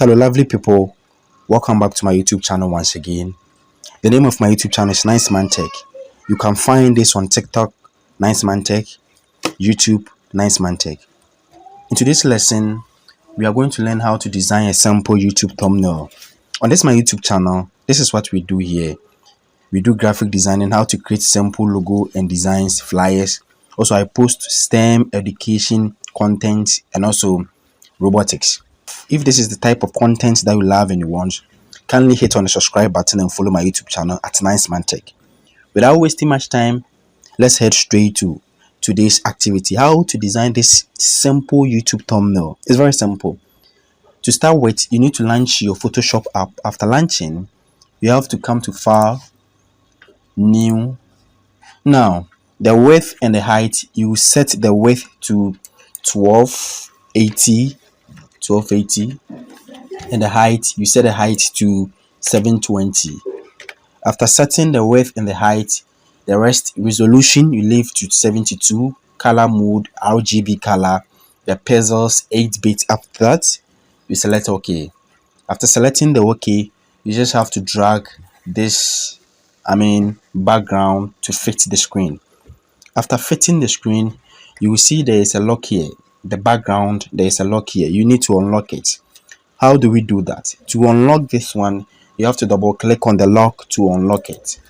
Hello, lovely people. Welcome back to my YouTube channel once again. The name of my YouTube channel is Nice Man Tech. You can find this on TikTok, Nice Man Tech, YouTube, Nice Man Tech. In today's lesson, we are going to learn how to design a simple YouTube thumbnail. On this my YouTube channel, this is what we do here. We do graphic designing, how to create simple logo and designs, flyers. Also, I post STEM, education, content, and also robotics. If this is the type of content that you love and you want, kindly hit on the subscribe button and follow my YouTube channel at Nice Man Tech. Without wasting much time, let's head straight to today's activity. How to design this simple YouTube thumbnail. It's very simple. To start with, you need to launch your Photoshop app. After launching, you have to come to File, New. Now, the width and the height, you set the width to 1280, 1280. And the height, you set the height to 720. After setting the width and the height, the rest resolution you leave to 72, color mode RGB color, the pixels 8-bit. After that, you select OK. After selecting the OK, you just have to drag this background to fit the screen. After fitting the screen, you will see there is a lock here. The background, there is a lock here. You need to unlock it. How do we do that? To unlock this one, you have to double click on the lock to unlock it.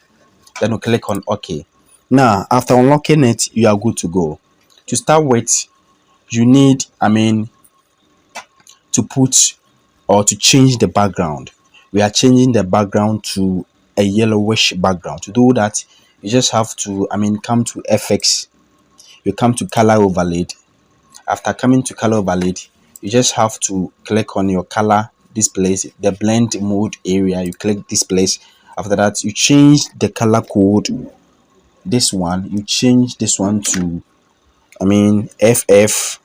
Then you click on OK. Now, after unlocking it, you are good to go. To start with, you need, to put or to change the background. We are changing the background to a yellowish background. To do that, you just have to, come to FX. You come to color overlay. After coming to color overlay, you just have to click on your color displays, the blend mode area. You click this place. After that, you change the color code. This one, you change this one to FF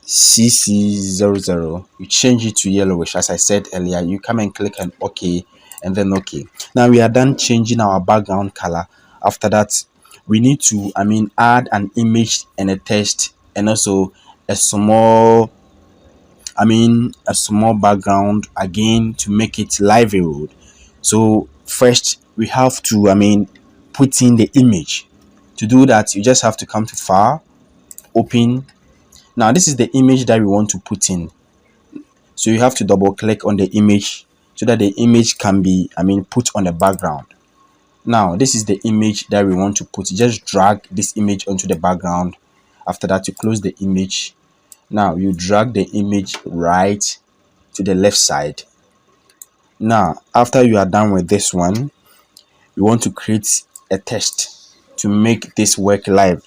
CC00. You change it to yellowish. As I said earlier, you come and click on OK and then OK. Now we are done changing our background color. After that, we need to add an image and a text and also a small background again to make it lively road. So first we have to put in the image. To do that, you just have to come to File, Open. Now this is the image that we want to put in, so you have to double click on the image so that the image can be put on the background. Now this is the image that we want to put. Just drag this image onto the background. After that, you close the image. Now you drag the image right to the left side. Now after you are done with this one, you want to create a text to make this work live.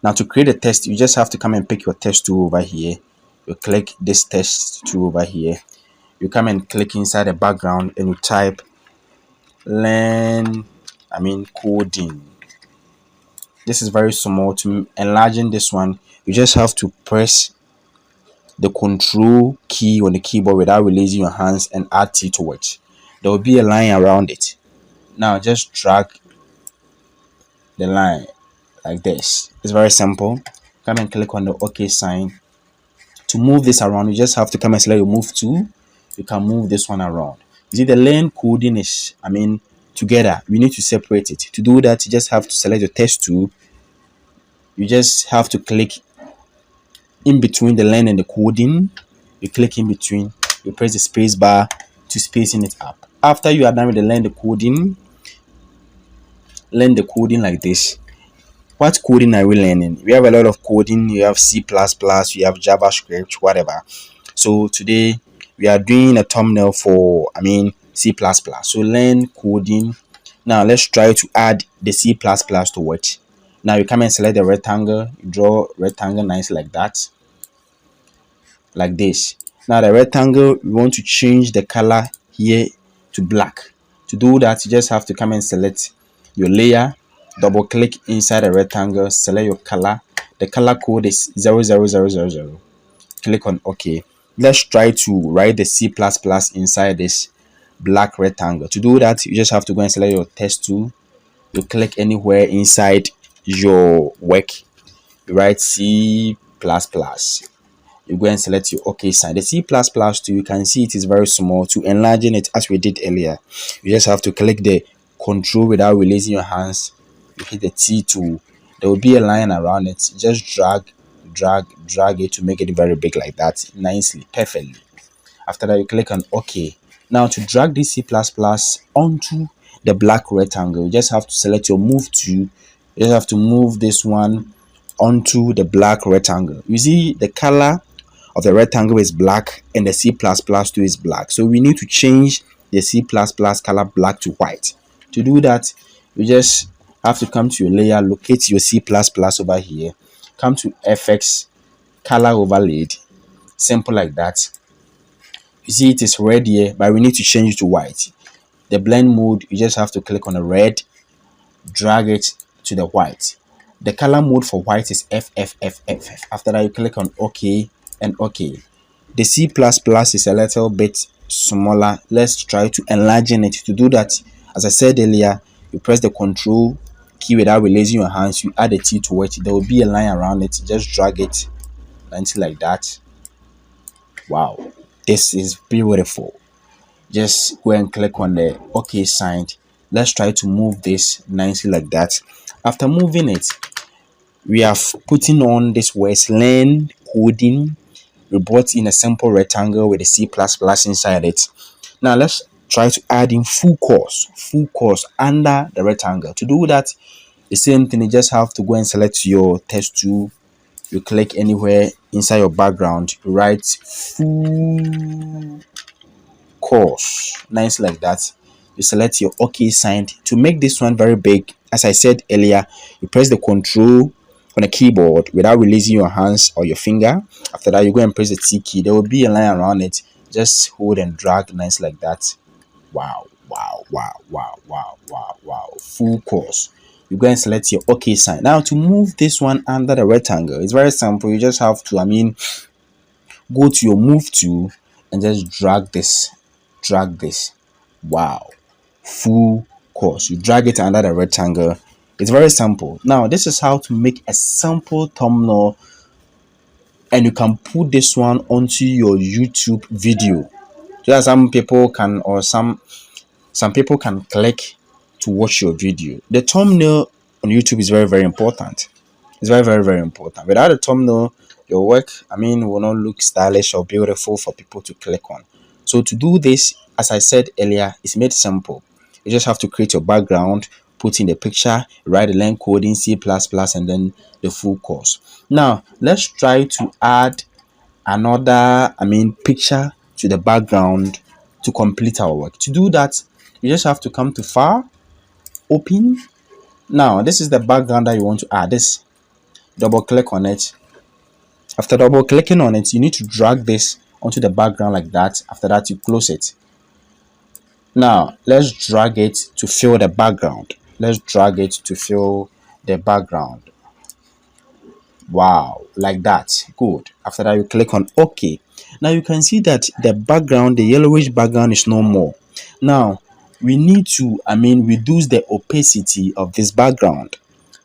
Now to create a text, you just have to come and pick your text tool over here. You click this text tool over here. You come and click inside the background and you type learn coding. This is very small. To enlarging this one, you just have to press the control key on the keyboard without releasing your hands and add T to it. There will be a line around it. Now just drag the line like this. It's very simple. Come and click on the OK sign. To move this around, you just have to come and select your move tool. You can move this one around. You see the learn coding is together. We need to separate it. To do that, you just have to select the text tool. You just have to click in between the learn and the coding. You click in between. You press the space bar to spacing it up. After you are done with the learn the coding like this. What coding are we learning? We have a lot of coding. You have C++, you have JavaScript, whatever. So today we are doing a thumbnail for C++. So learn coding. Now let's try to add the C++ to it. Now you come and select the rectangle. You draw rectangle nice like that, like this. Now the rectangle, we want to change the color here to black. To do that, you just have to come and select your layer, double click inside the rectangle, select your color. The color code is 00000. Click on OK. Let's try to write the C++ inside this black rectangle. To do that, you just have to go and select your text tool. You click anywhere inside your work. You write C++. You go and select your OK sign. The C++ too, you can see it is very small. To enlargen it as we did earlier, you just have to click the control without releasing your hands. You hit the T tool. There will be a line around it. Just drag it to make it very big like that, nicely, perfectly. After that, you click on OK. Now to drag this C++ onto the black rectangle, you just have to select your move to. You just have to move this one onto the black rectangle. You see the color of the rectangle is black and the C++ too is black. So we need to change the C++ color black to white. To do that, you just have to come to your layer, locate your C++ over here, come to FX, color overlaid, simple like that. You see it is red here, but we need to change it to white. The blend mode, you just have to click on the red, drag it to the white. The color mode for white is FFFFF. After that, you click on OK and OK. The C++ is a little bit smaller. Let's try to enlargen it. To do that, as I said earlier, you press the control key without releasing your hands. You add a T to it. There will be a line around it. Just drag it until like that. Wow, this is beautiful. Just go and click on the OK sign. Let's try to move this nicely like that. After moving it, we have putting on this words learn coding. We brought in a simple rectangle with a C++ inside it. Now let's try to add in full course under the rectangle. To do that, the same thing, you just have to go and select your text tool. You click anywhere inside your background, you write full course, nice like that. You select your OK sign. To make this one very big, as I said earlier, you press the control on the keyboard without releasing your hands or your finger. After that, you go and press the T key. There will be a line around it. Just hold and drag, nice like that. Wow, wow, wow, wow, wow, wow, wow. Full course. You go and select your OK sign. Now to move this one under the rectangle, it's very simple. You just have to, go to your move tool and just drag this. Wow, full course. You drag it under the rectangle. It's very simple. Now this is how to make a simple thumbnail, and you can put this one onto your YouTube video. Just some people can, or some people can click to watch your video. The thumbnail on YouTube is very important. It's very important. Without a thumbnail, your work, will not look stylish or beautiful for people to click on. So to do this, as I said earlier, it's made simple. You just have to create your background, put in the picture, write the line coding, C++, and then the full course. Now, let's try to add another, picture to the background to complete our work. To do that, you just have to come to File, Open. Now, this is the background that you want to add. This, double click on it. After double clicking on it, you need to drag this onto the background like that. After that, you close it. Now let's drag it to fill the background. Wow, like that. Good. After that, you click on OK. Now you can see that the background, the yellowish background, is no more. Now we need to reduce the opacity of this background.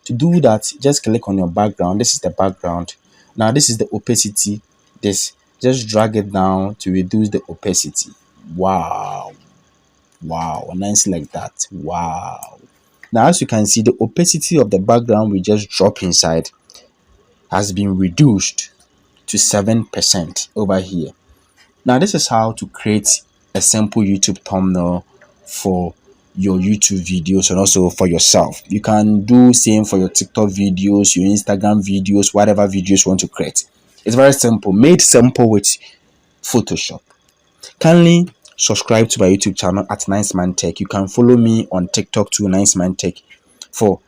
To do that, just click on your background. This is the background. Now this is the opacity. This, just drag it down to reduce the opacity. Wow, nice like that. Wow. Now as you can see, the opacity of the background we just drop inside has been reduced to 7% over here. Now this is how to create a simple YouTube thumbnail for your YouTube videos and also for yourself. You can do same for your TikTok videos, your Instagram videos, whatever videos you want to create. It's very simple, made simple with Photoshop. Kindly subscribe to my YouTube channel at Nice Man Tech. You can follow me on TikTok too, Nice Man Tech, for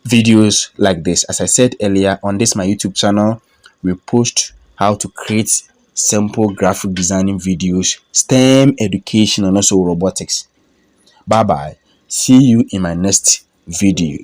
videos like this. As I said earlier, on this my YouTube channel, we post how to create simple graphic designing videos, STEM education, and also robotics. Bye bye. See you in my next video.